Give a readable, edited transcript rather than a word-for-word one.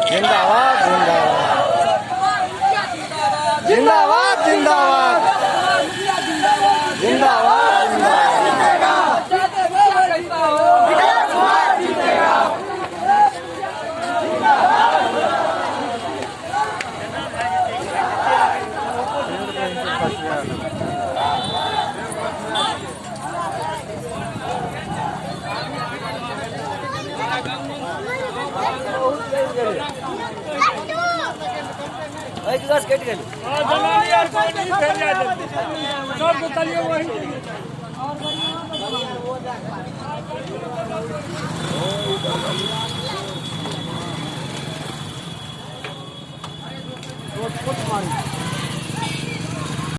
जिंदाबाद जिंदाबाद जिंदाबाद जिंदाबाद एक गिलास कट गए जनानी यार कोई नहीं फैल जाए जल्दी सब बताइए वही कुछ मारी